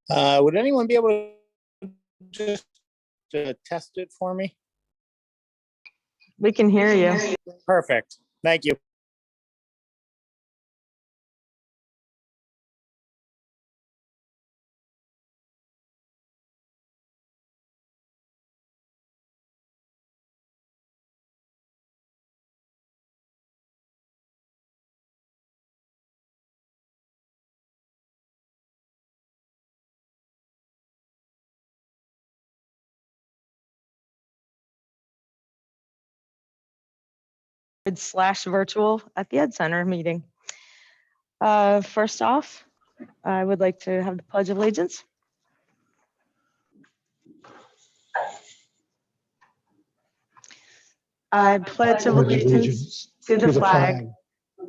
Would anyone be able to just test it for me? We can hear you. Perfect. Thank you. / virtual at the Ed Center meeting. First off, I would like to have the Pledge of Allegiance. I pledge allegiance to the flag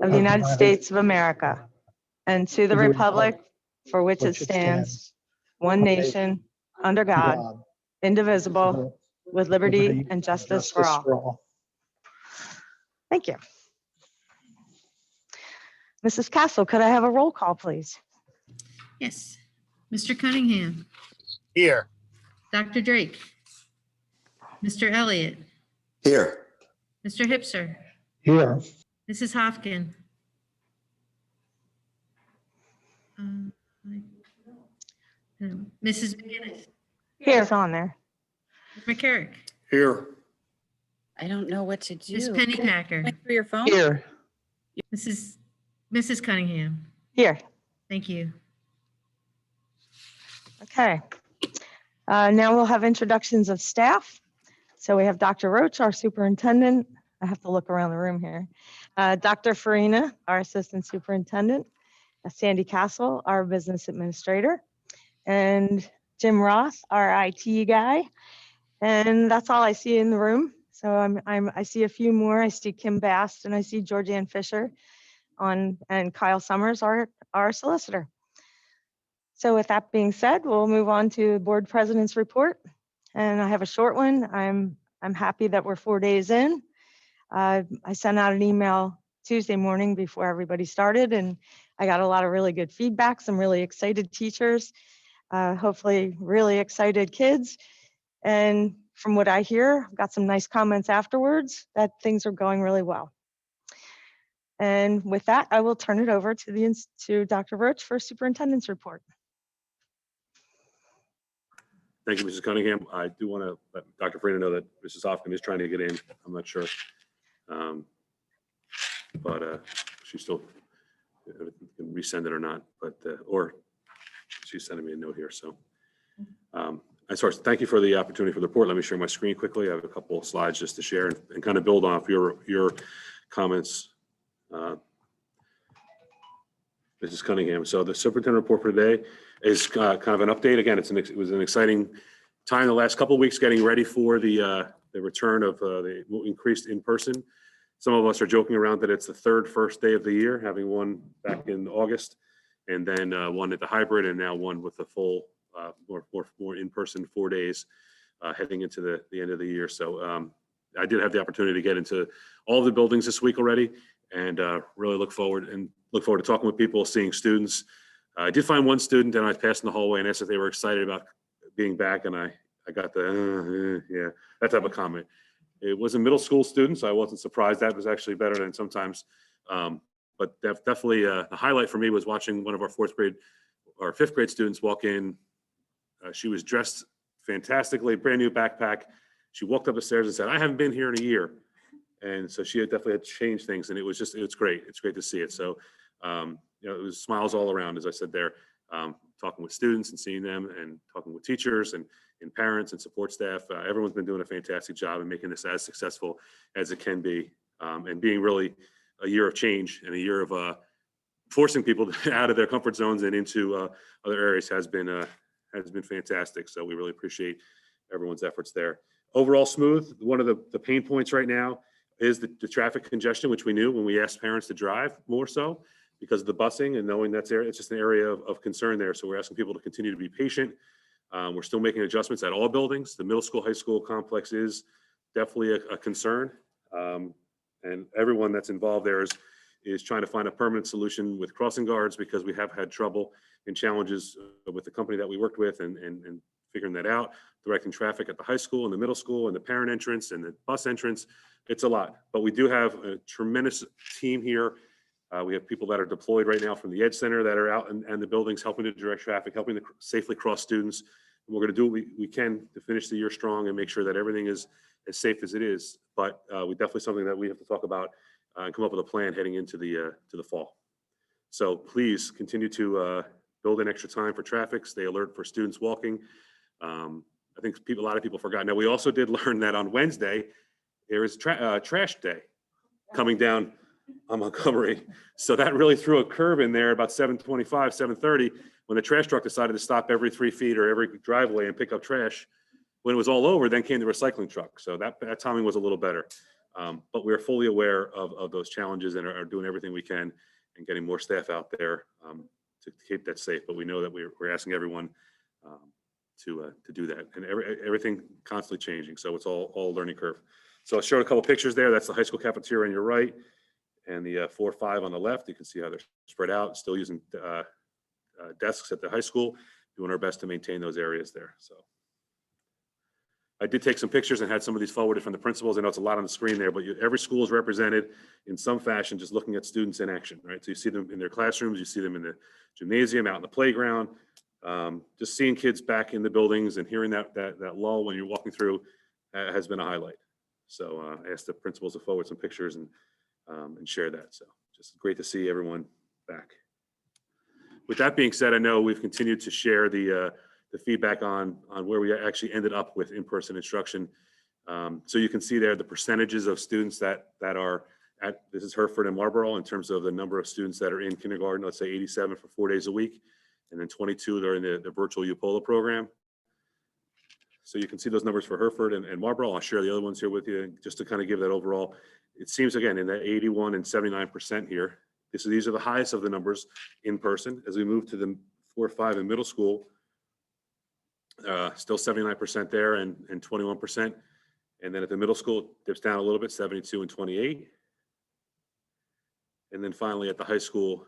of the United States of America and to the republic for which it stands, one nation, under God, indivisible, with liberty and justice for all. Thank you. Mrs. Castle, could I have a roll call, please? Yes. Mr. Cunningham, Here. Dr. Drake, Mr. Elliott, Here. Mr. Hipser, Here. Mrs. Hopkin. Mrs. McGinnis, Here's on there. McCarrick, Here. I don't know what to do. Ms. Pennypacker, Wait for your phone? Here. Mrs. Cunningham. Here. Thank you. Okay. Now we'll have introductions of staff. So we have Dr. Roach, our superintendent. I have to look around the room here. Dr. Farina, our assistant superintendent. Sandy Castle, our business administrator. And Jim Ross, our IT guy. And that's all I see in the room. So I see a few more. I see Kim Bast and I see Georgianne Fisher and Kyle Summers, our solicitor. So with that being said, we'll move on to board president's report. And I have a short one. I'm happy that we're 4 days in. I sent out an email Tuesday morning before everybody started, and I got a lot of really good feedback, some really excited teachers, hopefully really excited kids. And from what I hear, I've got some nice comments afterwards that things are going really well. And with that, I will turn it over to Dr. Roach for superintendent's report. Thank you, Mrs. Cunningham. I do want to let Dr. Farina know that Mrs. Hopkin is trying to get in. I'm not sure. But she still can resend it or not, but or she's sending me a note here. So thank you for the opportunity for the report. Let me share my screen quickly. I have a couple of slides just to share and kind of build off your comments. Mrs. Cunningham. So the superintendent report for today is kind of an update. Again, it was an exciting time the last couple of weeks getting ready for the return of the increased in-person. Some of us are joking around that it's the first day of the year, having one back in August, and then one at the hybrid, and now one with the full more in-person 4 days heading into the end of the year. So I did have the opportunity to get into all the buildings this week already, and really look forward to talking with people, seeing students. I did find one student, and I passed in the hallway and asked if they were excited about being back, and I got the yeah, that type of comment. It was a middle school student, so I wasn't surprised. That was actually better than sometimes. But definitely the highlight for me was watching one of our fifth grade students walk in. She was dressed fantastically, brand new backpack. She walked up the stairs and said, "I haven't been here in a year." And so she definitely had changed things, and it's great. It's great to see it. So, it was smiles all around, as I said there, talking with students and seeing them, and talking with teachers and parents and support staff. Everyone's been doing a fantastic job in making this as successful as it can be, and being really a year of change and a year of forcing people out of their comfort zones and into other areas has been fantastic. So we really appreciate everyone's efforts there. Overall smooth. One of the pain points right now is the traffic congestion, which we knew when we asked parents to drive more so because of the busing, and knowing that's there. It's just an area of concern there. So we're asking people to continue to be patient. We're still making adjustments at all buildings. The middle school, high school complex is definitely a concern. And everyone that's involved there is trying to find a permanent solution with crossing guards, because we have had trouble and challenges with the company that we worked with and figuring that out, directing traffic at the high school and the middle school and the parent entrance and the bus entrance. It's a lot, but we do have a tremendous team here. We have people that are deployed right now from the Ed Center that are out and the buildings, helping to direct traffic, helping to safely cross students. And we're going to do what we can to finish the year strong and make sure that everything is as safe as it is. But we definitely something that we have to talk about and come up with a plan heading into the fall. So please continue to build in extra time for traffic, stay alert for students walking. I think a lot of people forgot. Now, we also did learn that on Wednesday, there is trash day coming down on Montgomery. So that really threw a curve in there about 7:25, 7:30, when the trash truck decided to stop every 3 feet or every driveway and pick up trash. When it was all over, then came the recycling truck. So that timing was a little better. But we're fully aware of those challenges and are doing everything we can and getting more staff out there to keep that safe. But we know that we're asking everyone to do that, and everything constantly changing. So it's all a learning curve. So I showed a couple pictures there. That's the high school cafeteria on your right, and the 4 or 5 on the left. You can see how they're spread out, still using desks at the high school, doing our best to maintain those areas there. So I did take some pictures and had some of these forwarded from the principals. I know it's a lot on the screen there, but every school is represented in some fashion, just looking at students in action, right? So you see them in their classrooms, you see them in the gymnasium, out in the playground, just seeing kids back in the buildings and hearing that lull when you're walking through has been a highlight. So I asked the principals to forward some pictures and share that. So just great to see everyone back. With that being said, I know we've continued to share the feedback on where we actually ended up with in-person instruction. So you can see there the percentages of students that are at, this is Hereford and Marlboro, in terms of the number of students that are in kindergarten. Let's say 87 for 4 days a week, and then 22 that are in the virtual UPOLA program. So you can see those numbers for Hereford and Marlboro. I'll share the other ones here with you just to kind of give that overall. It seems, again, in that 81 and 79% here. These are the highest of the numbers in person. As we move to the 4 or 5 in middle school, still 79% there and 21%. And then at the middle school, it dips down a little bit, 72 and 28. And then finally at the high school,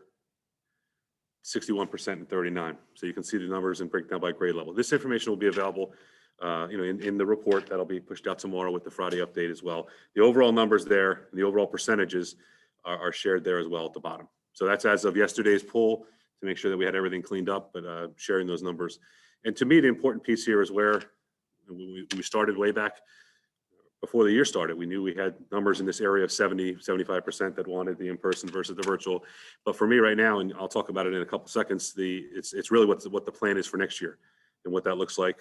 61% and 39. So you can see the numbers and breakdown by grade level. This information will be available in the report that'll be pushed out tomorrow with the Friday update as well. The overall numbers there, the overall percentages are shared there as well at the bottom. So that's as of yesterday's poll to make sure that we had everything cleaned up, but sharing those numbers. And to me, the important piece here is where we started way back before the year started. We knew we had numbers in this area of 70, 75% that wanted the in-person versus the virtual. But for me right now, and I'll talk about it in a couple seconds, it's really what the plan is for next year and what that looks like,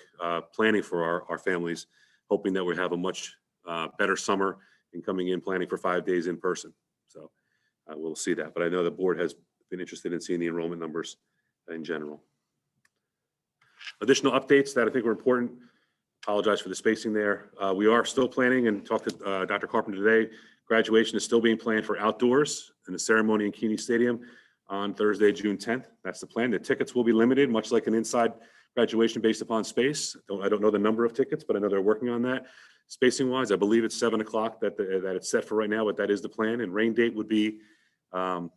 planning for our families, hoping that we have a much better summer and coming in planning for 5 days in person. So we'll see that. But I know the board has been interested in seeing the enrollment numbers in general. Additional updates that I think were important. Apologize for the spacing there. We are still planning, and talked to Dr. Carpenter today. Graduation is still being planned for outdoors in the ceremony in Keeney Stadium on Thursday, June 10th. That's the plan. The tickets will be limited, much like an inside graduation based upon space. I don't know the number of tickets, but I know they're working on that. Spacing wise, I believe it's 7 o'clock that it's set for right now, but that is the plan. And rain date would be the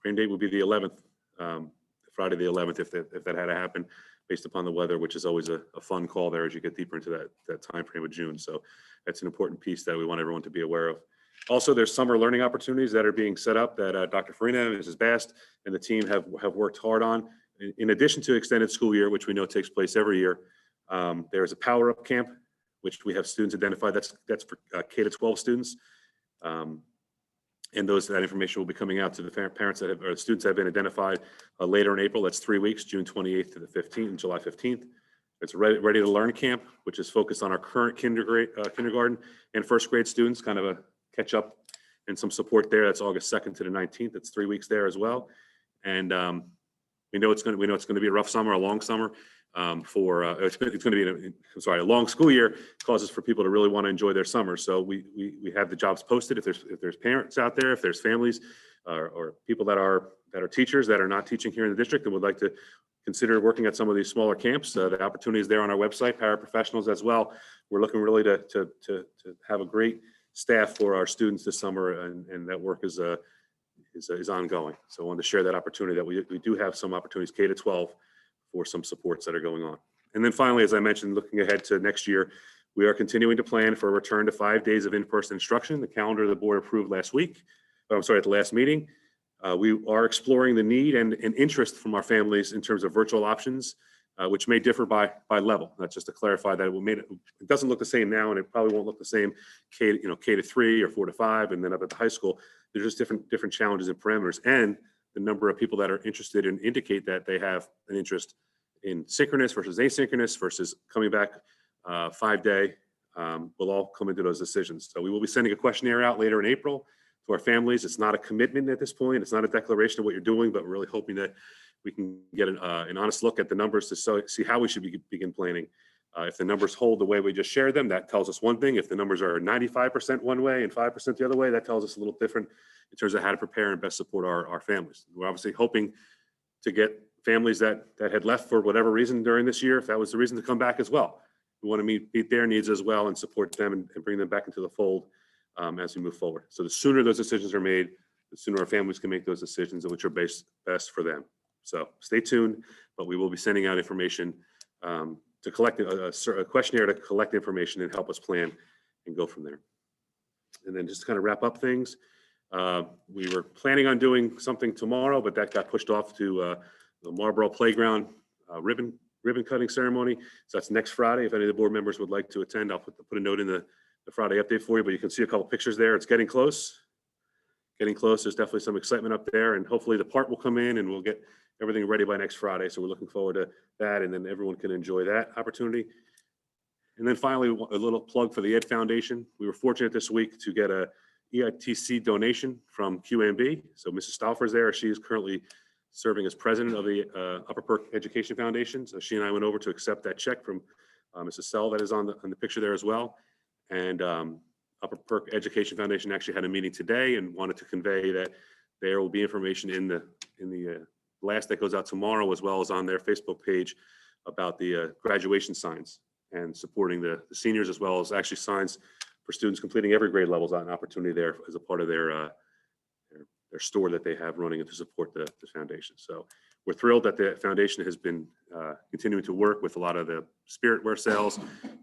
11th, Friday the 11th, if that had to happen, based upon the weather, which is always a fun call there as you get deeper into that time frame of June. So that's an important piece that we want everyone to be aware of. Also, there's summer learning opportunities that are being set up that Dr. Farina, Mrs. Bast, and the team have worked hard on. In addition to extended school year, which we know takes place every year, there's a power up camp, which we have students identified. That's for K-12 students. And that information will be coming out to the parents or students that have been identified later in April. That's 3 weeks, June 28th to the 15th and July 15th. It's ready to learn camp, which is focused on our current kindergarten and first grade students, kind of a catch up and some support there. That's August 2nd to the 19th. That's 3 weeks there as well. And we know it's going to be a rough summer, a long summer. It's going to be a long school year causes for people to really want to enjoy their summer. So we have the jobs posted. If there's parents out there, if there's families or people that are teachers that are not teaching here in the district and would like to consider working at some of these smaller camps, the opportunity is there on our website. Paraprofessionals as well. We're looking really to have a great staff for our students this summer, and that work is is ongoing. So I wanted to share that opportunity that we do have some opportunities K to 12 for some supports that are going on. And then finally, as I mentioned, looking ahead to next year, we are continuing to plan for a return to 5 days of in-person instruction. The calendar the board approved last week, at the last meeting. We are exploring the need and interest from our families in terms of virtual options, which may differ by level. That's just to clarify that it doesn't look the same now, and it probably won't look the same K to 3 or 4 to 5, and then up at the high school. There's just different challenges and parameters, and the number of people that are interested and indicate that they have an interest in synchronous versus asynchronous versus coming back 5-day will all come into those decisions. So we will be sending a questionnaire out later in April to our families. It's not a commitment at this point. It's not a declaration of what you're doing, but we're really hoping that we can get an honest look at the numbers to see how we should begin planning. If the numbers hold the way we just shared them, that tells us one thing. If the numbers are 95% one way and 5% the other way, that tells us a little different in terms of how to prepare and best support our families. We're obviously hoping to get families that had left for whatever reason during this year, if that was the reason to come back as well. We want to meet their needs as well and support them and bring them back into the fold as we move forward. So the sooner those decisions are made, the sooner our families can make those decisions, which are best for them. So stay tuned, but we will be sending out information to collect a questionnaire to collect information and help us plan and go from there. And then just to kind of wrap up things, we were planning on doing something tomorrow, but that got pushed off to the Marlboro Playground ribbon cutting ceremony. So that's next Friday. If any of the board members would like to attend, I'll put a note in the Friday update for you, but you can see a couple pictures there. It's getting close. There's definitely some excitement up there, and hopefully the part will come in and we'll get everything ready by next Friday. So we're looking forward to that, and then everyone can enjoy that opportunity. And then finally, a little plug for the Ed Foundation. We were fortunate this week to get a EITC donation from QMB. So Mrs. Stauffer is there. She is currently serving as president of the Upper Perk Education Foundation. So she and I went over to accept that check from Mrs. Sell that is on the picture there as well. And Upper Perk Education Foundation actually had a meeting today and wanted to convey that there will be information in the blast that goes out tomorrow, as well as on their Facebook page, about the graduation signs and supporting the seniors, as well as actually signs for students completing every grade level. Is an opportunity there as a part of their store that they have running to support the foundation. So we're thrilled that the foundation has been continuing to work with a lot of the spirit wear sales,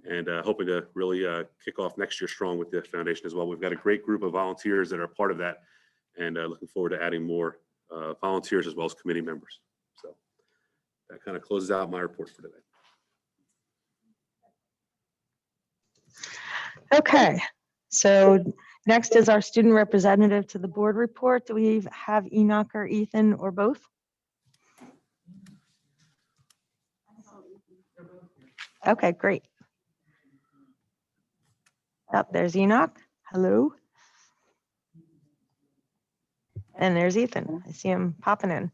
and hoping to really kick off next year strong with the foundation as well. We've got a great group of volunteers that are part of that, and looking forward to adding more volunteers as well as committee members. So that kind of closes out my report for today. Okay, so next is our student representative to the board report. Do we have Enoch or Ethan or both? Okay, great. Oh, there's Enoch. Hello. And there's Ethan. I see him popping in.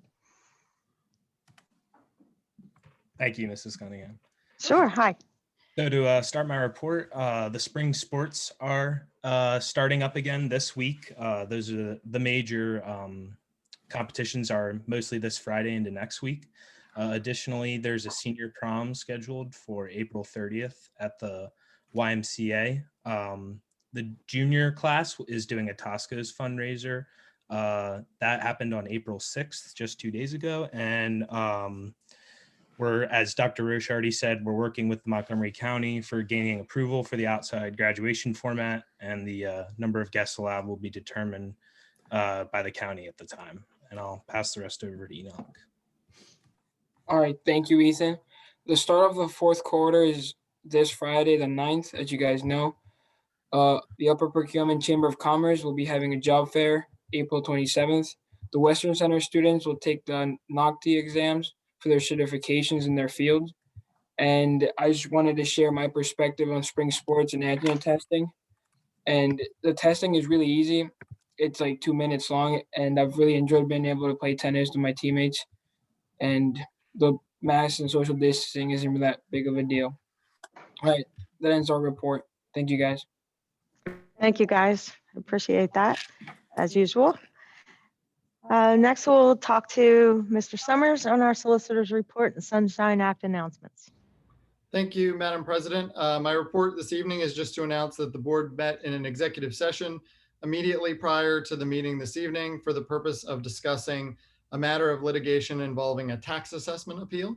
Thank you, Mrs. Cunningham. Sure, hi. So to start my report, the spring sports are starting up again this week. Those are the major competitions are mostly this Friday into next week. Additionally, there's a senior prom scheduled for April 30th at the YMCA. The junior class is doing a Tosca's fundraiser. That happened on April 6th, just 2 days ago. And we're, as Dr. Roche already said, we're working with Montgomery County for gaining approval for the outside graduation format, and the number of guests allowed will be determined by the county at the time. And I'll pass the rest over to Enoch. All right, thank you, Ethan. The start of the fourth quarter is this Friday, the 9th, as you guys know. The Upper Procurement Chamber of Commerce will be having a job fair April 27th. The Western Center students will take the NOCTI exams for their certifications in their field. And I just wanted to share my perspective on spring sports and antigen testing. And the testing is really easy. It's like 2 minutes long, and I've really enjoyed being able to play tennis with my teammates. And the mask and social distancing isn't really that big of a deal. All right, that ends our report. Thank you, guys. Thank you, guys. Appreciate that, as usual. Next, we'll talk to Mr. Summers on our solicitor's report and Sunshine Act announcements. Thank you, Madam President. My report this evening is just to announce that the board met in an executive session immediately prior to the meeting this evening for the purpose of discussing a matter of litigation involving a tax assessment appeal.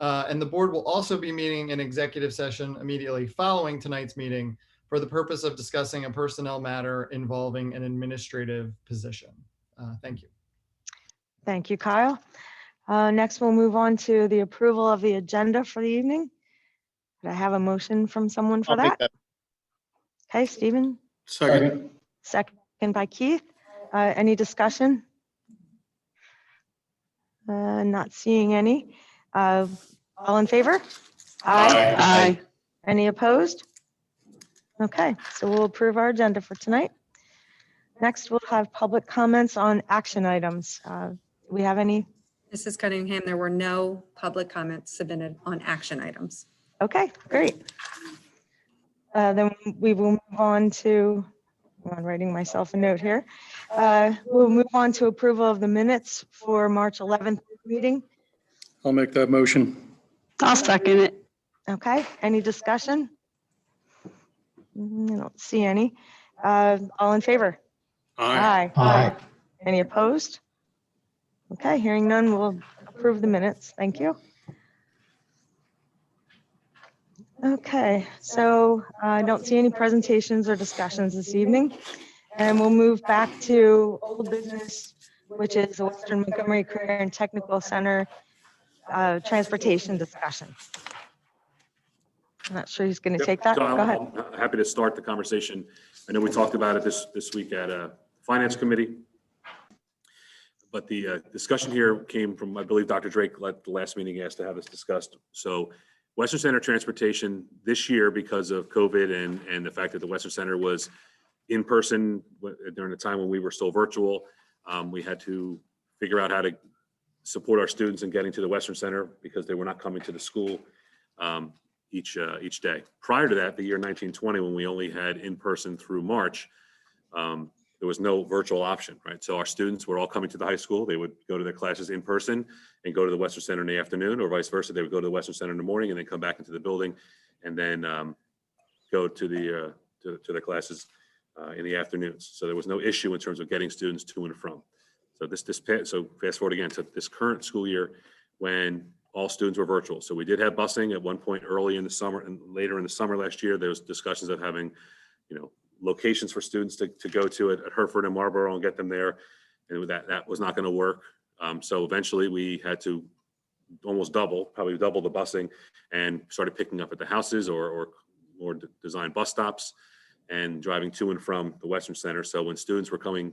And the board will also be meeting in executive session immediately following tonight's meeting for the purpose of discussing a personnel matter involving an administrative position. Thank you. Thank you, Kyle. Next, we'll move on to the approval of the agenda for the evening. Could I have a motion from someone for I'll make that? that. Okay, Stephen, Second. second by Keith. Any discussion? Not seeing any. All in favor? Aye. Any opposed? Okay, so we'll approve our agenda for tonight. Next, we'll have public comments on action items. Do we have any? Mrs. Cunningham, there were no public comments submitted on action items. Okay, great. Then we will move on to, I'm writing myself a note here. We'll move on to approval of the minutes for March 11th meeting. I'll make that motion. I'll second it. Okay, any discussion? I don't see any. All in favor? Aye. Any opposed? Okay, hearing none, we'll approve the minutes. Thank you. Okay, so I don't see any presentations or discussions this evening. And we'll move back to old business, which is the Western Montgomery Career and Technical Center transportation discussion. I'm not sure who's going to Yep. take that. So Go ahead. I'm happy to start the conversation. I know we talked about it this week at Finance Committee. But the discussion here came from, I believe Dr. Drake at the last meeting asked to have this discussed. So Western Center Transportation this year, because of COVID and the fact that the Western Center was in person during the time when we were still virtual, we had to figure out how to support our students in getting to the Western Center because they were not coming to the school each day. Prior to that, the year 1920, when we only had in-person through March, there was no virtual option, right? So our students were all coming to the high school. They would go to their classes in person and go to the Western Center in the afternoon, or vice versa. They would go to the Western Center in the morning and then come back into the building and then go to the classes in the afternoons. So there was no issue in terms of getting students to and from. So so fast forward again to this current school year when all students were virtual. So we did have busing at one point early in the summer and later in the summer last year. There was discussions of having, locations for students to go to at Hereford and Marlboro and get them there. And that was not going to work. So eventually we had to probably double the busing and started picking up at the houses or design bus stops and driving to and from the Western Center. So when students were coming,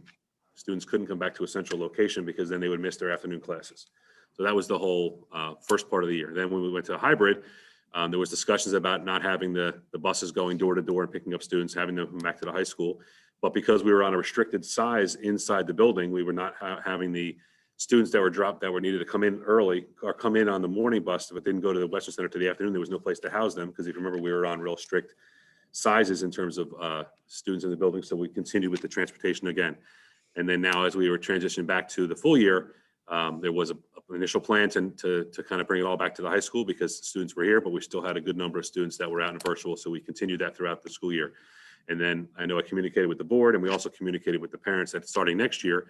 students couldn't come back to a central location because then they would miss their afternoon classes. So that was the whole first part of the year. Then when we went to hybrid, there was discussions about not having the buses going door to door and picking up students, having them come back to the high school. But because we were on a restricted size inside the building, we were not having the students that were needed to come in early or come in on the morning bus, but didn't go to the Western Center to the afternoon. There was no place to house them because if you remember, we were on real strict sizes in terms of students in the building. So we continued with the transportation again. And then now as we were transitioning back to the full year, there was an initial plan to kind of bring it all back to the high school because students were here, but we still had a good number of students that were out in virtual. So we continued that throughout the school year. And then I know I communicated with the board and we also communicated with the parents that starting next year,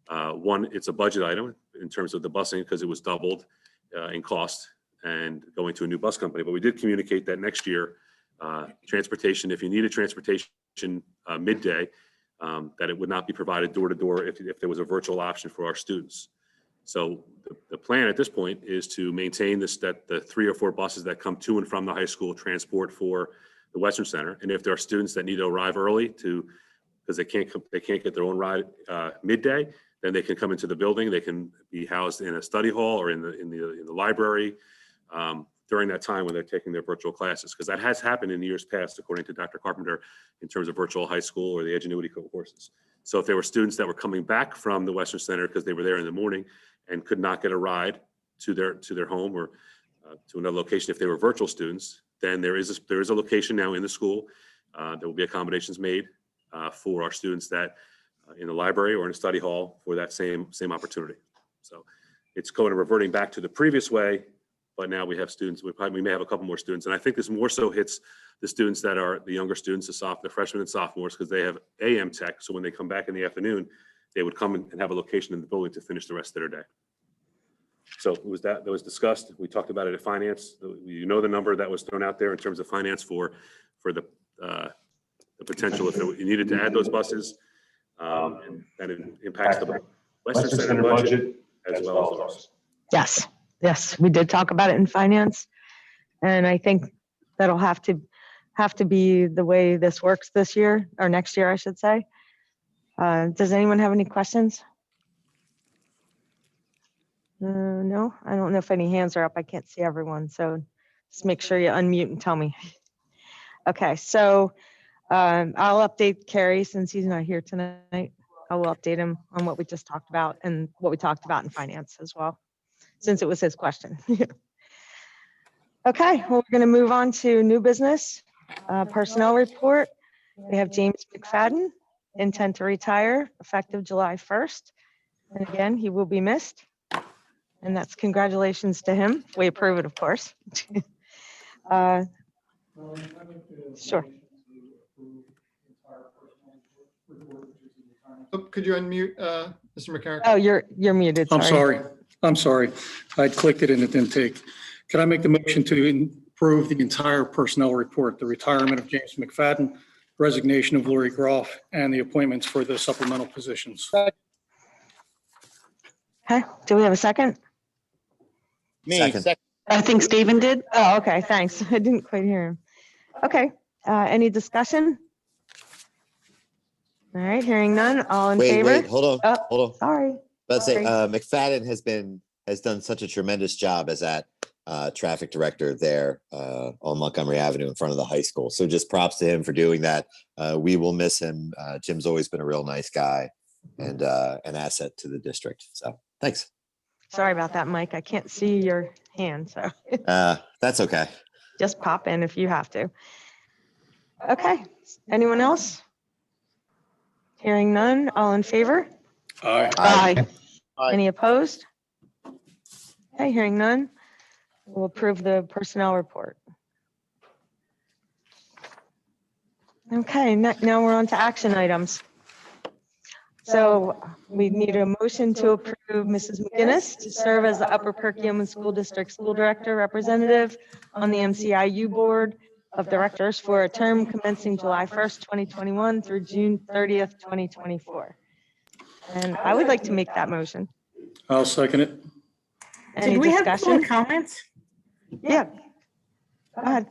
one, it's a budget item in terms of the busing because it was doubled in cost and going to a new bus company. But we did communicate that next year, transportation, if you needed transportation midday, that it would not be provided door to door if there was a virtual option for our students. So the plan at this point is to maintain that the 3 or 4 buses that come to and from the high school transport for the Western Center. And if there are students that need to arrive early because they can't get their own ride midday, then they can come into the building. They can be housed in a study hall or in the library during that time when they're taking their virtual classes, because that has happened in years past, according to Dr. Carpenter, in terms of virtual high school or the Edgenuity courses. So if there were students that were coming back from the Western Center because they were there in the morning and could not get a ride to their home or to another location, if they were virtual students, then there is a location now in the school. There will be accommodations made for our students that in the library or in a study hall for that same opportunity. So it's going to reverting back to the previous way, but now we have students, we may have a couple more students. And I think this more so hits the students that are the younger students, the freshmen and sophomores, because they have AM tech. So when they come back in the afternoon, they would come and have a location in the building to finish the rest of their day. So it was that was discussed. We talked about it at finance. You know the number that was thrown out there in terms of finance for the potential if you needed to add those buses, and that it impacts the Western Center budget as well as ours. Yes, yes, we did talk about it in finance. And I think that'll have to be the way this works this year, or next year, I should say. Does anyone have any questions? No, I don't know if any hands are up. I can't see everyone. So just make sure you unmute and tell me. Okay, so I'll update Carrie since he's not here tonight. I will update him on what we just talked about and what we talked about in finance as well, since it was his question. Okay, well, we're going to move on to new business, personnel report. We have James McFadden, intent to retire effective July 1st. And again, he will be missed. And that's congratulations to him. We approve it, of course. Sure. Oh, could you unmute, Mr. McCarrick? Oh, you're muted. I'm sorry. I clicked it and it didn't take. Can I make the motion to approve the entire personnel report, the retirement of James McFadden, resignation of Lori Groff, and the appointments for the supplemental positions? Okay, do we have a second? Me, Second. second. I think Stephen did. Oh, okay, thanks. I didn't quite hear him. Okay, any discussion? All right, hearing none, all in favor? Wait, hold Oh, on. sorry. Let's say, sorry. McFadden has done such a tremendous job as that traffic director there on Montgomery Avenue in front of the high school. So just props to him for doing that. We will miss him. Jim's always been a real nice guy and an asset to the district. So thanks. Sorry about that, Mike. I can't see your hand, so That's okay. just pop in if you have to. Okay, anyone else? Hearing none, all in favor? Aye. Aye. Aye. Any opposed? Okay, hearing none, we'll approve the personnel report. Okay, now we're on to action items. So we need a motion to approve Mrs. McGinnis to serve as the Upper Perkiomen School District School Director Representative on the MCIU Board of Directors for a term commencing July 1st, 2021 through June 30th, 2024. And I would like to make that motion. I'll second it. Any Did we have discussion? public comments? Yeah. Go ahead.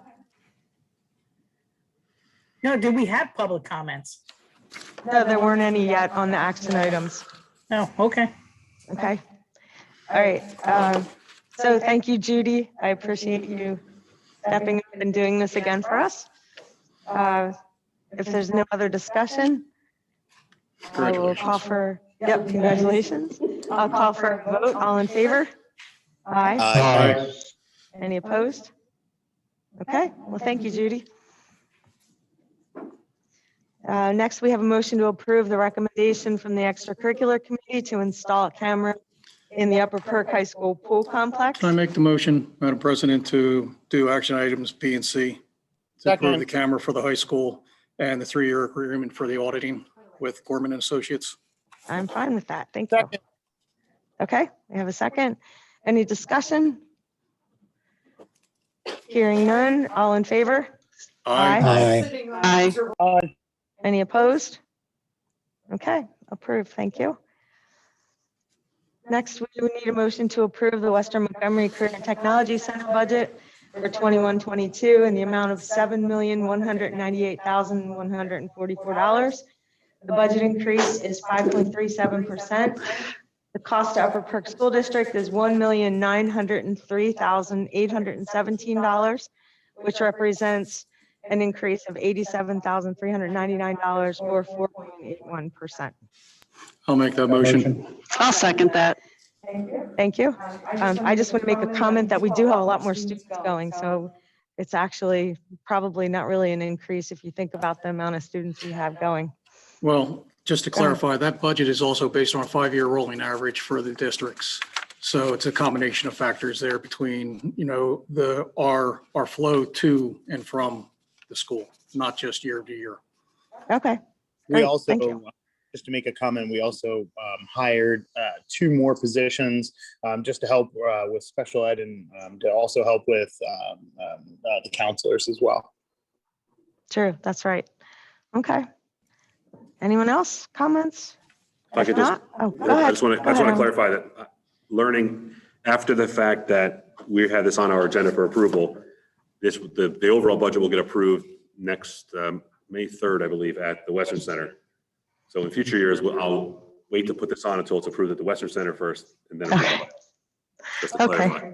No, did we have public comments? No, there weren't any yet on the action items. Oh, okay. Okay. All right. So thank you, Judy. I appreciate you stepping up and doing this again for us. If there's no other discussion, I will call for, yep, congratulations. I'll call for a vote. All in favor? Aye. Aye. Any opposed? Okay, well, thank you, Judy. Next, we have a motion to approve the recommendation from the extracurricular committee to install a camera in the Upper Perk High School pool complex. Can I make the motion, Madam President, to do action items B and C? To approve the camera for the high school and the 3-year agreement for the auditing with Gorman and Associates. I'm fine with that. Thank you. Second. Okay, we have a second. Any discussion? Hearing none, all in favor? Aye. Aye. Any opposed? Okay, approved. Thank you. Next, we would need a motion to approve the Western Montgomery Career and Technology Center budget for 21-22 in the amount of $7,198,144. The budget increase is 5.37%. The cost to Upper Perk School District is $1,903,817, which represents an increase of $87,399 or 4.81%. I'll make that motion. I'll second that. Thank you. I just want to make a comment that we do have a lot more students going, so it's actually probably not really an increase if you think about the amount of students we have going. Well, just to clarify, that budget is also based on a 5-year rolling average for the districts. So it's a combination of factors there between, our flow to and from the school, not just year to year. Okay. We Great, also, thank you. just to make a comment, we also hired 2 more positions just to help with special ed and to also help with the counselors as well. True, that's right. Okay. Anyone else? Comments? If I If could just, not, oh, go I ahead. just want Go to ahead, Alan. clarify that learning after the fact that we had this on our agenda for approval, the overall budget will get approved next May 3rd, I believe, at the Western Center. So in future years, I'll wait to put this on until it's approved at the Western Center first and then. Okay. Just to Okay. clarify.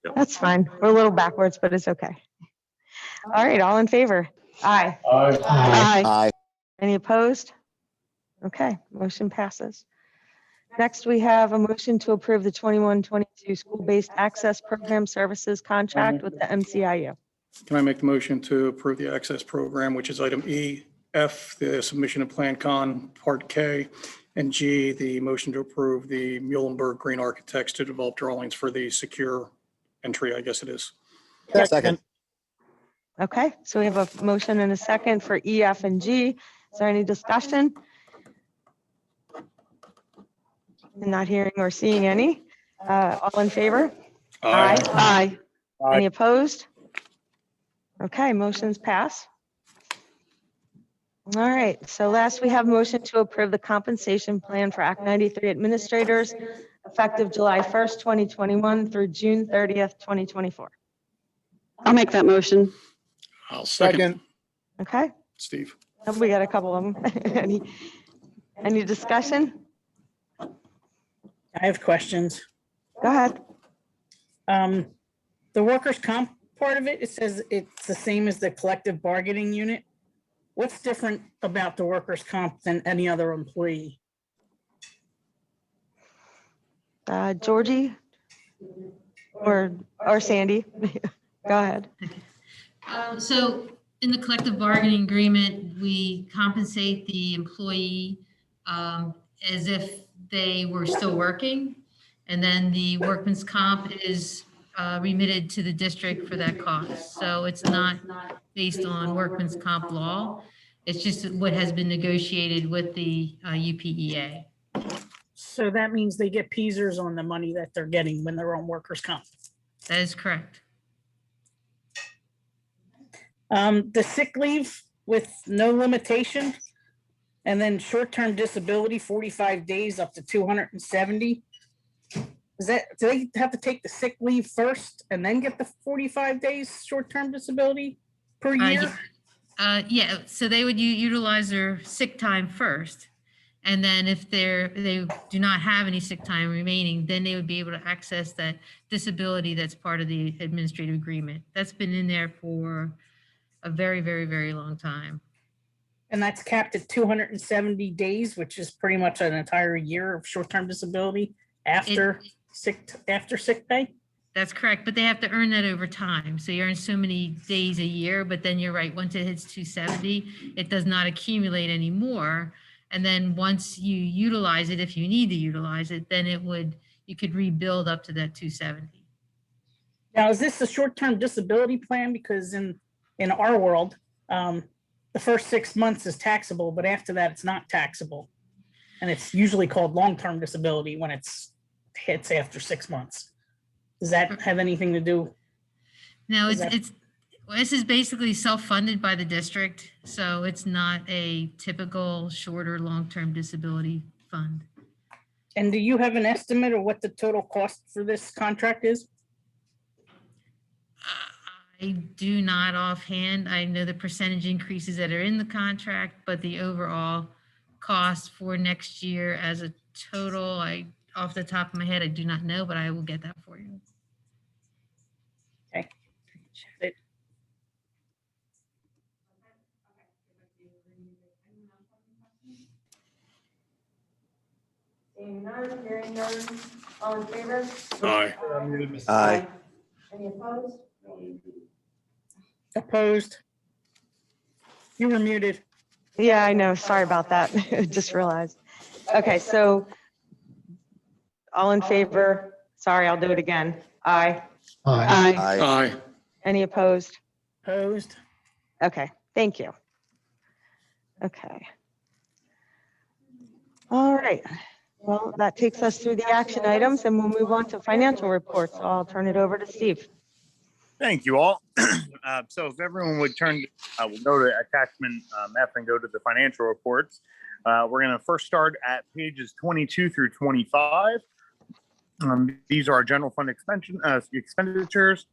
Yep. That's fine. We're a little backwards, but it's okay. All right, all in favor? Aye. Aye. Any opposed? Okay, motion passes. Next, we have a motion to approve the 21-22 school-based access program services contract with the MCIU. Can I make the motion to approve the access program, which is item E, F, the submission of Plan Con, Part K, and G, the motion to approve the Muhlenberg Green Architects to develop drawings for the secure entry, I guess it is. Second. Okay, so we have a motion and a second for E, F, and G. Is there any discussion? Not hearing or seeing any. All in favor? Aye. Any opposed? Okay, motions pass. All right, so last we have motion to approve the compensation plan for Act 93 administrators effective July 1st, 2021 through June 30th, 2024. I'll make that motion. I'll second. Okay, Steve. oh, we got a couple of them. Any discussion? I have questions. Go ahead. The workers' comp part of it, it says it's the same as the collective bargaining unit. What's different about the workers' comp than any other employee? Georgie or Sandy? Go ahead. So in the collective bargaining agreement, we compensate the employee as if they were still working. And then the workman's comp is remitted to the district for that cost. So it's not based on workman's comp law. It's just what has been negotiated with the UPEA. So that means they get peasers on the money that they're getting when they're on workers' comp. That is correct. The sick leave with no limitation, and then short-term disability, 45 days up to 270. Is that, do they have to take the sick leave first and then get the 45 days short-term disability per year? Yeah, so they would utilize their sick time first. And then if they do not have any sick time remaining, then they would be able to access that disability that's part of the administrative agreement. That's been in there for a very, very, very long time. And that's capped at 270 days, which is pretty much an entire year of short-term disability after sick pay? That's correct, but they have to earn that over time. So you earn so many days a year, but then you're right, once it hits 270, it does not accumulate anymore. And then once you utilize it, if you need to utilize it, then you could rebuild up to that 270. Now, is this a short-term disability plan? Because in our world, the first 6 months is taxable, but after that, it's not taxable. And it's usually called long-term disability when it's hits after 6 months. Does that have anything to do? No, this is basically self-funded by the district. So it's not a typical short or long-term disability fund. And do you have an estimate of what the total cost for this contract is? I do not offhand. I know the percentage increases that are in the contract, but the overall cost for next year as a total, off the top of my head, I do not know, but I will get that for you. Okay. Seeing none, hearing none, all in favor? Aye. Aye. Any opposed? Opposed? You were muted. Yeah, I know. Sorry about that. Just realized. Okay, so all in favor, Sorry, I'll do it again. Aye. Aye. Aye. Any opposed? Opposed? Okay, thank you. Okay. All right. Well, that takes us through the action items and we'll move on to financial reports. So I'll turn it over to Steve. Thank you all. So if everyone would turn, we'll go to attachment F and go to the financial reports. We're going to first start at pages 22 through 25. These are our general fund expenditures.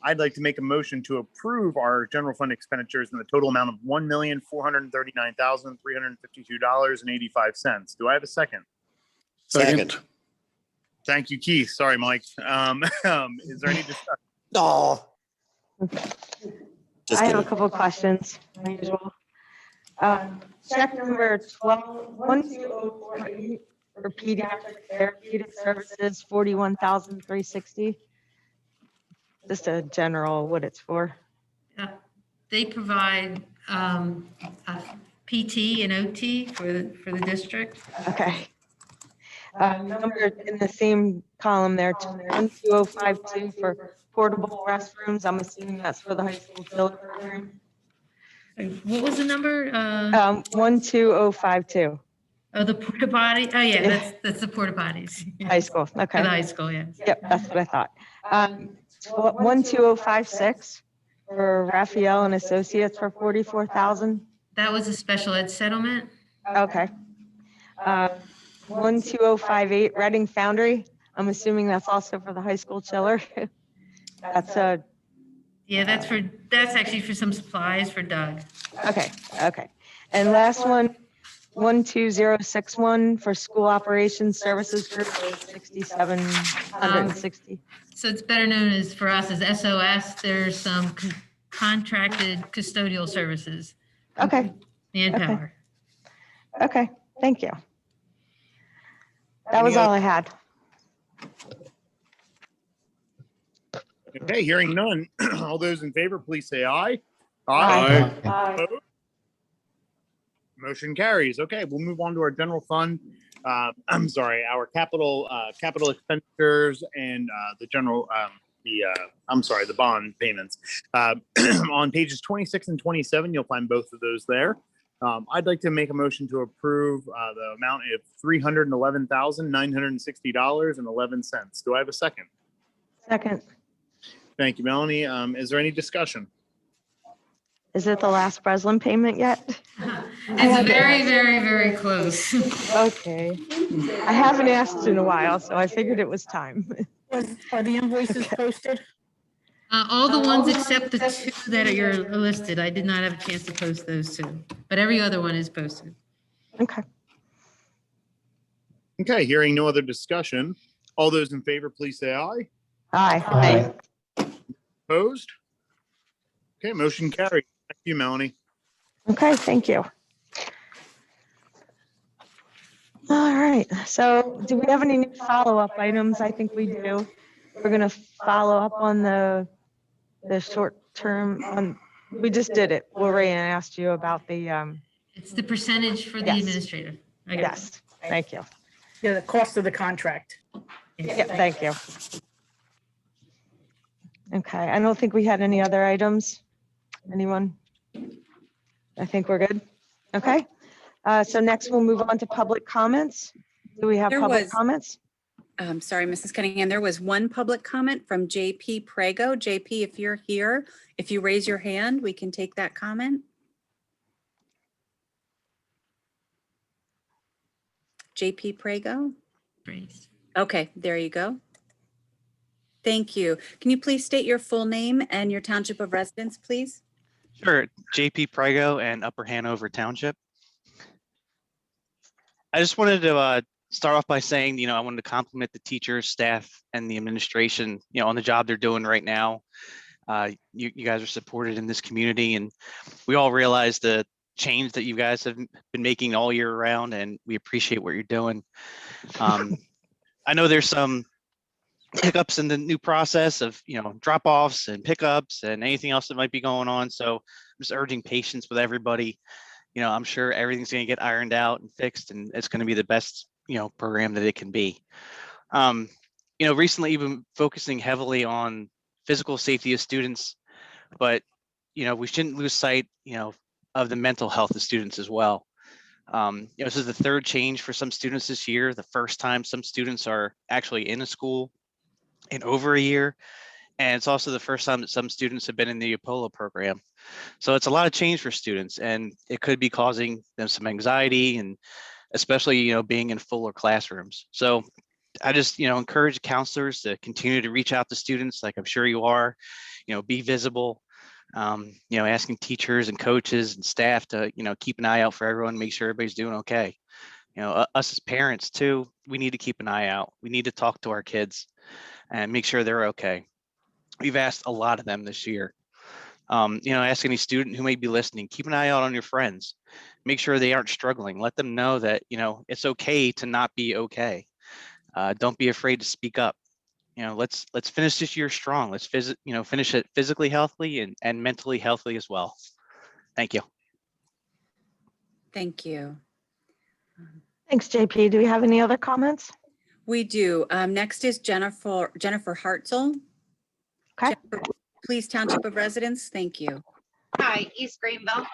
I'd like to make a motion to approve our general fund expenditures in the total amount of $1,439,352.85. Do I have a second? Second. Thank you, Keith. Sorry, Mike. Is there any discussion? Oh. Just I have a kidding. couple of questions, as usual. Check number 12048 for pediatric therapeutic services, 41,360. Just a general what it's for. They provide a PT and OT for the district. Okay. Number in the same column there, 12052 for portable restrooms. I'm assuming that's for the high school chiller program. What was the number? 12052. Oh, the porta potty. Oh, yeah, that's the porta potties. High school. For Okay. the high school, yes. Yep, that's what I thought. 12056 for Raphael and Associates for 44,000. That was a special ed settlement. Okay. 12058 Reading Foundry. I'm assuming that's also for the high school chiller. That's a. Yeah, that's actually for some supplies for Doug. Okay. Okay. And last one, 12061 for school operations services group, 6,760. So it's better known as, for us, as SOS. There's some contracted custodial services. Okay. Manpower. Okay. Thank you. That was all I had. Okay, hearing none. All those in favor, please say aye. Aye. Aye. Motion carries. Okay, we'll move on to our general fund. I'm sorry, our capital expenditures and the general the bond payments. On pages 26 and 27, you'll find both of those there. I'd like to make a motion to approve the amount of $311,960.11. Do I have a second? Second. Thank you, Melanie. Is there any discussion? Is it the last Breslin payment yet? It's very, very, very close. Okay. I haven't asked in a while, so I figured it was time. Are the invoices posted? All the ones except the two that are listed. I did not have a chance to post those two, but every other one is posted. Okay. Okay, hearing no other discussion. All those in favor, please say aye. Aye. Opposed? Okay, motion carried. Thank you, Melanie. Okay, thank you. All right, so do we have any new follow-up items? I think we do. We're gonna follow up on the short term, we just did it. Lorraine asked you about the, It's the percentage for the Yes. administrator. Okay. yes, thank you. Yeah, the cost of the contract. Yeah, thank you. Okay, I don't think we had any other items. Anyone? I think we're good. Okay, so next we'll move on to public comments. Do we have There public was- comments? Sorry, Mrs. Cunningham, there was one public comment from JP Prego. JP, if you're here, if you raise your hand, we can take that comment. JP Prego? Great. Okay, there you go. Thank you. Can you please state your full name and your township of residence, please? Sure, JP Prego and Upper Hanover Township. I just wanted to start off by saying, I wanted to compliment the teachers, staff, and the administration, on the job they're doing right now. You guys are supported in this community, and we all realize the change that you guys have been making all year round, and we appreciate what you're doing. I know there's some hiccups in the new process of, drop-offs and pickups and anything else that might be going on. So I'm just urging patience with everybody. I'm sure everything's going to get ironed out and fixed, and it's going to be the best, program that it can be. recently you've been focusing heavily on physical safety of students, but, we shouldn't lose sight, of the mental health of students as well. This is the third change for some students this year, the first time some students are actually in a school in over a year. And it's also the first time that some students have been in the Apollo program. So it's a lot of change for students, and it could be causing them some anxiety, and especially, being in fuller classrooms. So I just, encourage counselors to continue to reach out to students, like I'm sure you are, be visible, asking teachers and coaches and staff to, keep an eye out for everyone, make sure everybody's doing okay. Us as parents too, we need to keep an eye out. We need to talk to our kids and make sure they're okay. We've asked a lot of them this year. Ask any student who may be listening, keep an eye out on your friends. Make sure they aren't struggling. Let them know that, it's okay to not be okay. Don't be afraid to speak up. Let's finish this year strong. Let's finish it physically healthy and mentally healthy as well. Thank you. Thank you. Thanks, JP. Do we have any other comments? We do. Next is Jennifer Hartzell. Okay. Jennifer, please, Township of Residents. Thank you. Hi, East Greenville.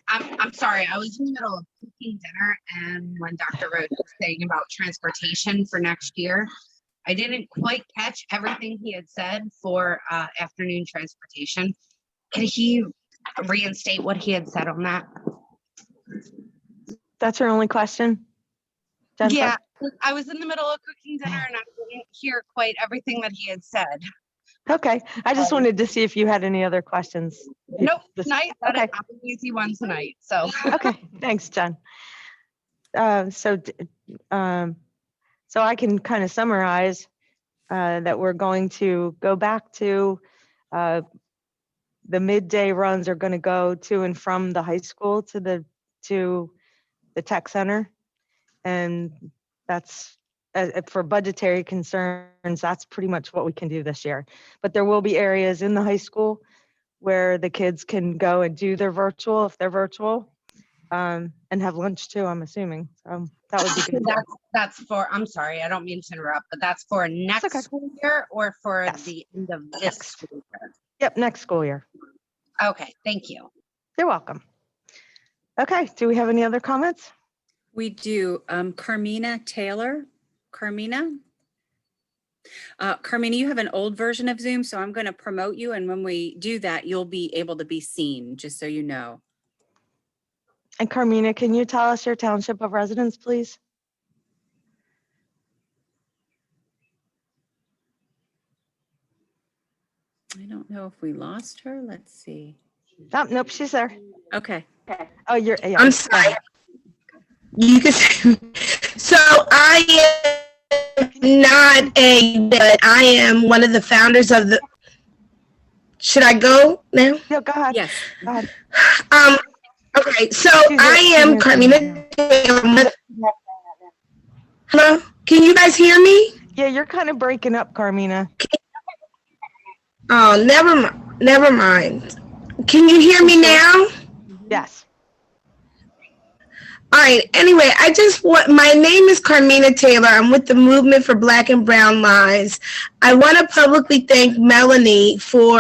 I'm sorry, I was in the middle of cooking dinner, and when Dr. Roach was saying about transportation for next year, I didn't quite catch everything he had said for afternoon transportation. Can he reinstate what he had said on that? That's your only question, Jennifer? Yeah, I was in the middle of cooking dinner and I didn't hear quite everything that he had said. Okay, I just wanted to see if you had any other questions. Nope, tonight, okay. I'm an easy one tonight, so. Okay, thanks, Jen. So I can kind of summarize that we're going to go back to the midday runs are going to go to and from the high school to the tech center, and that's for budgetary concerns. That's pretty much what we can do this year. But there will be areas in the high school where the kids can go and do their virtual if they're virtual, and have lunch too, I'm assuming. So that would be good. That's for, I'm sorry, I don't mean to interrupt, but that's for next school year or for the end of this school year? Yep, next school year. Okay, thank you. You're welcome. Okay, do we have any other comments? We do. Carmina Taylor. Carmina, you have an old version of Zoom, so I'm going to promote you. And when we do that, you'll be able to be seen, just so you know. And Carmina, can you tell us your township of residence, please? I don't know if we lost her. Let's see. Oh, nope, she's there. Okay. Oh, you're. Yeah, I'm sorry. You can. So I am not but I am one of the founders of the. Should I go now? No, go ahead. Yes. Go ahead. Okay, so I am Carmina. Hello, can you guys hear me? Yeah, you're kind of breaking up, Carmina. Oh, never mind. Can you hear me now? Yes. All right. Anyway, my name is Carmina Taylor. I'm with the Movement for Black and Brown Lives. I want to publicly thank Melanie for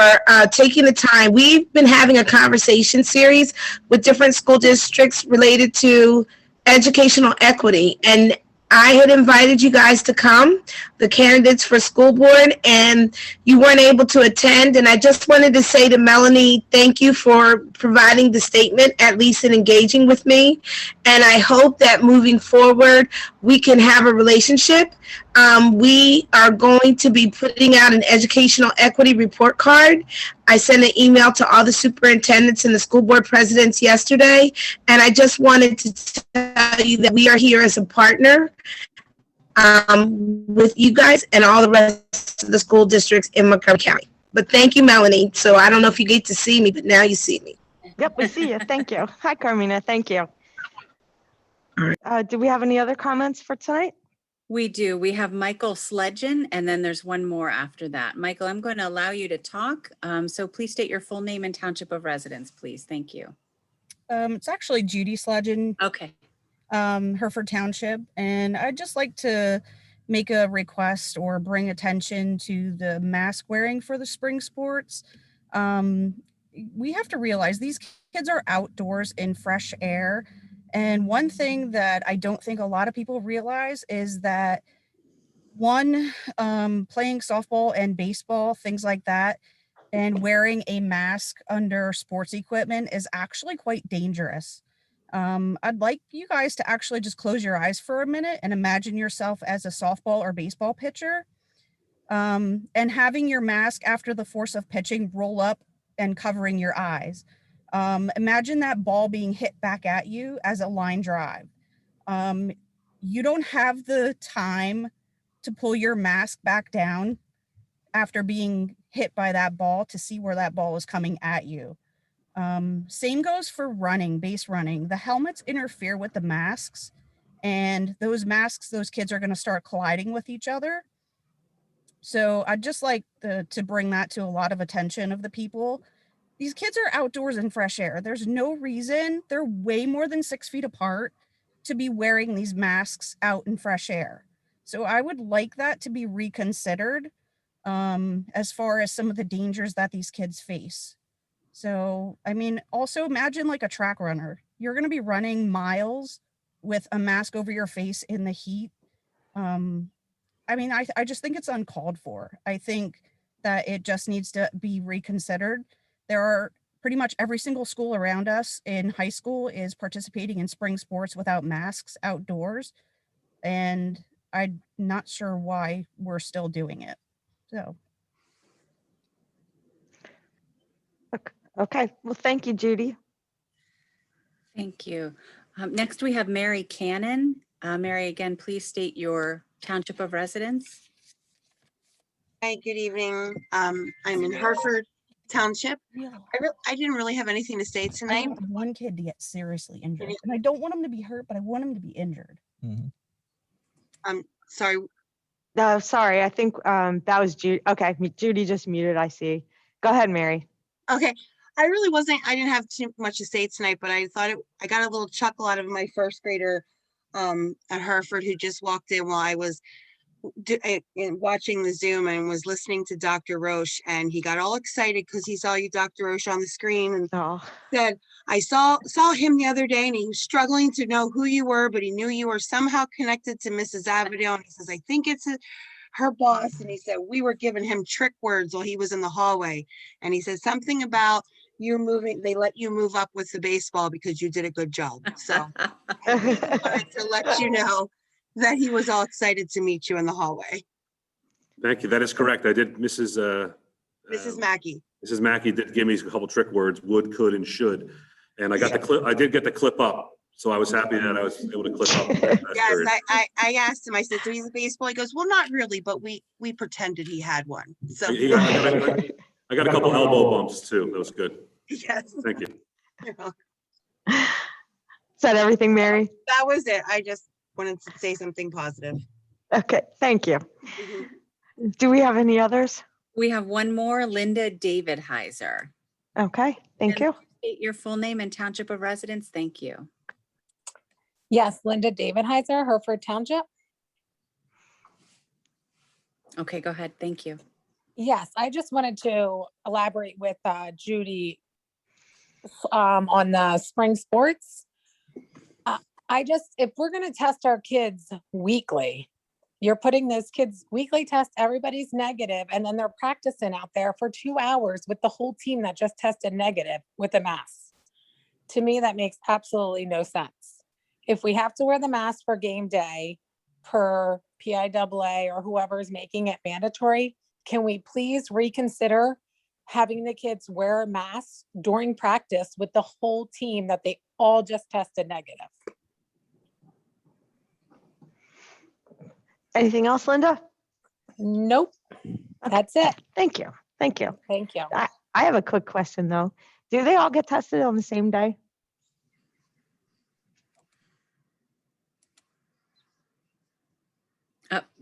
taking the time. We've been having a conversation series with different school districts related to educational equity. And I had invited you guys to come, the candidates for school board, and you weren't able to attend. And I just wanted to say to Melanie, thank you for providing the statement, at least in engaging with me. And I hope that moving forward, we can have a relationship. We are going to be putting out an educational equity report card. I sent an email to all the superintendents and the school board presidents yesterday, and I just wanted to tell you that we are here as a partner with you guys and all the rest of the school districts in Montgomery County. But thank you, Melanie. So I don't know if you get to see me, but now you see me. Yep, we see you. Thank you. Hi, Carmina. Thank you. All right. Do we have any other comments for tonight? We do. We have Michael Sledgen, and then there's one more after that. Michael, I'm going to allow you to talk. So please state your full name and township of residence, please. Thank you. It's actually Judy Sledgen. Okay. Hereford Township. And I'd just like to make a request or bring attention to the mask wearing for the spring sports. We have to realize these kids are outdoors in fresh air. And one thing that I don't think a lot of people realize is that playing softball and baseball, things like that, and wearing a mask under sports equipment is actually quite dangerous. I'd like you guys to actually just close your eyes for a minute and imagine yourself as a softball or baseball pitcher, and having your mask after the force of pitching roll up and covering your eyes. Imagine that ball being hit back at you as a line drive. You don't have the time to pull your mask back down after being hit by that ball to see where that ball is coming at you. Same goes for running, base running. The helmets interfere with the masks, and those masks, those kids are going to start colliding with each other. So I'd just like to bring that to a lot of attention of the people. These kids are outdoors in fresh air. There's no reason, they're way more than 6 feet apart, to be wearing these masks out in fresh air. So I would like that to be reconsidered as far as some of the dangers that these kids face. So, I mean, also imagine like a track runner. You're going to be running miles with a mask over your face in the heat. I mean, I just think it's uncalled for. I think that it just needs to be reconsidered. There are pretty much every single school around us in high school is participating in spring sports without masks outdoors. And I'm not sure why we're still doing it. So. Okay, well, thank you, Judy. Thank you. Next, we have Mary Cannon. Mary, again, please state your township of residence. Hi, good evening. I'm in Hartford Township. I didn't really have anything to say I tonight. want one kid to get seriously injured, and I don't want him to be hurt, but I want him to be injured. I'm sorry. No, sorry, I think that was Judy. Okay, Judy just muted, I see. Go ahead, Mary. Okay. I didn't have too much to say tonight, but I thought I got a little chuckle out of my first grader at Hartford who just walked in while I was watching the Zoom and was listening to Dr. Roche, and he got all excited because he saw you, Dr. Roche, on the screen, and said, I saw him the other day and he was struggling to know who you were, but he knew you were somehow connected to Mrs. Avedale. And he says, I think it's her boss. And he said, we were giving him trick words while he was in the hallway. And he said something about you moving, they let you move up with the baseball because you did a good job. So I wanted to let you know that he was all excited to meet you in the hallway. Thank you. That is correct. I did, Mrs. Mackey. Mrs. Mackey did give me a couple trick words, would, could, and should. And I got the clip, I did get the clip up. So I was happy that I was able to clip up. Yes, I asked him, I said, do you have a baseball? He goes, well, not really, but we pretended he had one. So I got a couple elbow bumps too. That was good. Yes. Thank you. Is that everything, Mary? That was it. I just wanted to say something positive. Okay, thank you. Do we have any others? We have one more, Linda David Heiser. Okay, thank you. State your full name and township of residence. Thank you. Yes, Linda David Heiser, Hereford Township. Okay, go ahead. Thank you. Yes, I just wanted to elaborate with Judy on the spring sports. If we're going to test our kids weekly, you're putting those kids weekly test, everybody's negative, and then they're practicing out there for 2 hours with the whole team that just tested negative with a mask. To me, that makes absolutely no sense. If we have to wear the mask for game day per PIAA or whoever is making it mandatory, can we please reconsider having the kids wear a mask during practice with the whole team that they all just tested negative? Anything else, Linda? Nope. That's it. Thank you. Thank you. Thank you. I have a quick question though. Do they all get tested on the same day?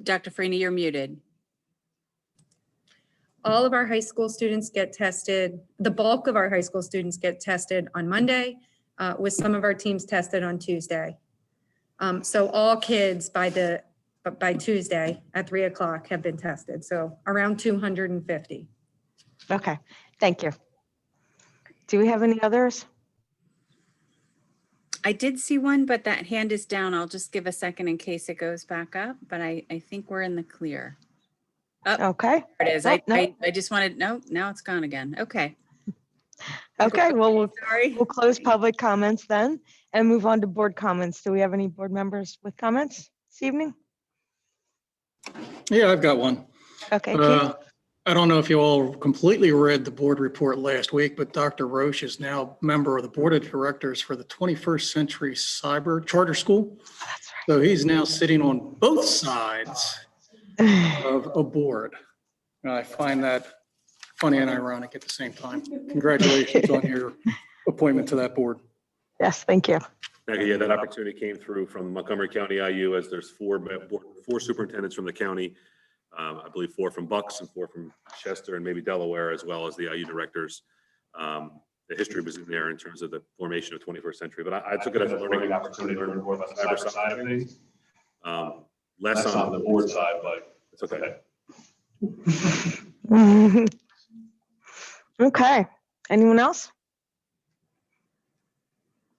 Dr. Freeney, you're muted. All of our high school students get tested. The bulk of our high school students get tested on Monday, with some of our teams tested on Tuesday. So all kids by the but by Tuesday at 3 o'clock have been tested. So around 250. Okay, thank you. Do we have any others? I did see one, but that hand is down. I'll just give a second in case it goes back up, but I think we're in the clear. Oh, Okay. there it is. Oh, no. I just wanted, no, now it's gone again. Okay. Okay, well, Sorry. we'll close public comments then and move on to board comments. Do we have any board members with comments this evening? Yeah, I've got one. Okay, Keith. I don't know if you all completely read the board report last week, but Dr. Roche is now member of the board of directors for the 21st Century Cyber Charter School. So he's now sitting on both sides of a board. And I find that funny and ironic at the same time. Congratulations on your appointment to that board. Yes, thank you. Thank you. Yeah, that opportunity came through from Montgomery County IU, as there's four superintendents from the county. I believe 4 from Bucks and 4 from Chester and maybe Delaware, as well as the IU directors. The history was in there in terms of the formation of 21st century, but I took it as a learning opportunity to learn more about the cyber side of things. Less on the board side, but it's okay. Okay, anyone else?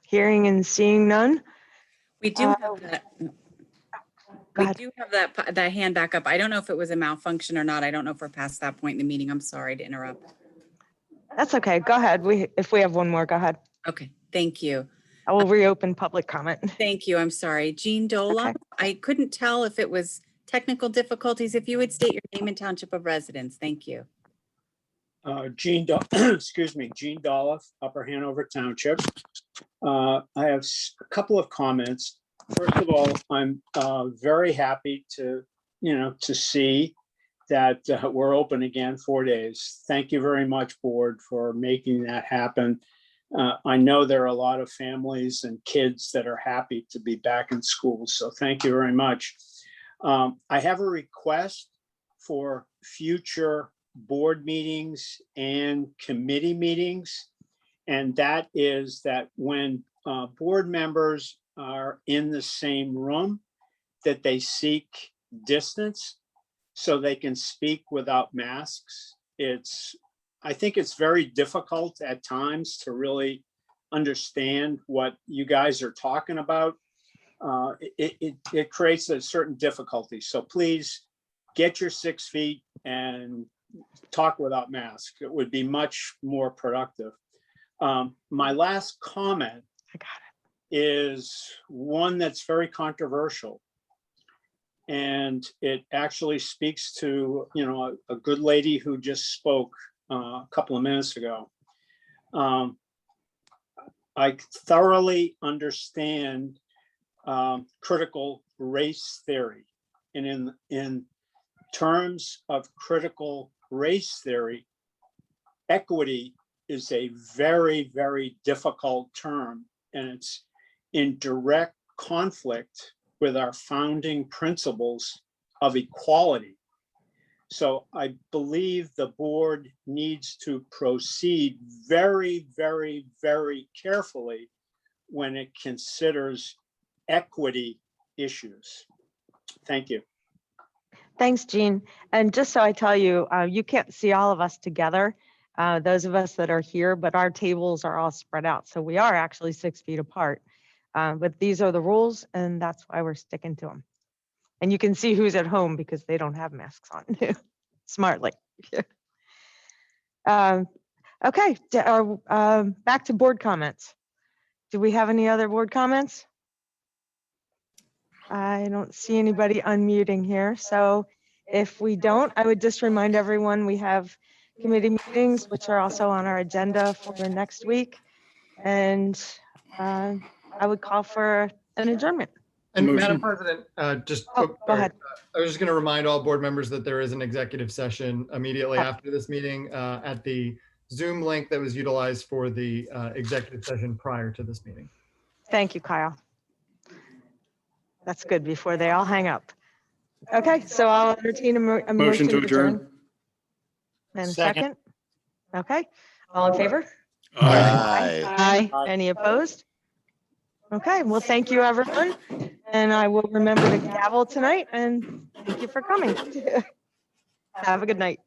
Hearing and seeing none? We do have that. We do have that hand back up. I don't know if it was a malfunction or not. I don't know if we're past that point in the meeting. I'm sorry to interrupt. That's okay, go ahead. If we have one more, go ahead. Okay, thank you. I will reopen public comment. Thank you. I'm sorry. Jean Dola. Okay. I couldn't tell if it was technical difficulties. If you would state your name and township of residence. Thank you. Excuse me, Gene Dolph, Upper Hanover Township. I have a couple of comments. First of all, I'm very happy to see that we're open again 4 days. Thank you very much, board, for making that happen. I know there are a lot of families and kids that are happy to be back in school, so thank you very much. I have a request for future board meetings and committee meetings, and that is that when board members are in the same room, that they seek distance so they can speak without masks. I think it's very difficult at times to really understand what you guys are talking about. It creates a certain difficulty. So please get your 6 feet and talk without masks. It would be much more productive. My last comment is one that's very controversial. And it actually speaks to, a good lady who just spoke a couple of minutes ago. I thoroughly understand critical race theory. And in terms of critical race theory, equity is a very, very difficult term, and it's in direct conflict with our founding principles of equality. So I believe the board needs to proceed very, very, very carefully when it considers equity issues. Thank you. Thanks, Jean. And just so I tell you, you can't see all of us together, those of us that are here, but our tables are all spread out. So we are actually 6 feet apart. But these are the rules, and that's why we're sticking to them. And you can see who's at home because they don't have masks on smartly. Okay, back to board comments. Do we have any other board comments? I don't see anybody unmuting here. So if we don't, I would just remind everyone we have committee meetings, which are also on our agenda for next week. And I would call for an adjournment. And Madam President, go ahead. I was just going to remind all board members that there is an executive session immediately after this meeting at the Zoom link that was utilized for the executive session prior to this meeting. Thank you, Kyle. That's good before they all hang up. Okay, so I'll entertain a motion to adjourn. And a second. Okay, all in favor? Aye. Aye. Any opposed? Okay, well, thank you, everyone. And I will remember to gavel tonight, and thank you for coming. Have a good night.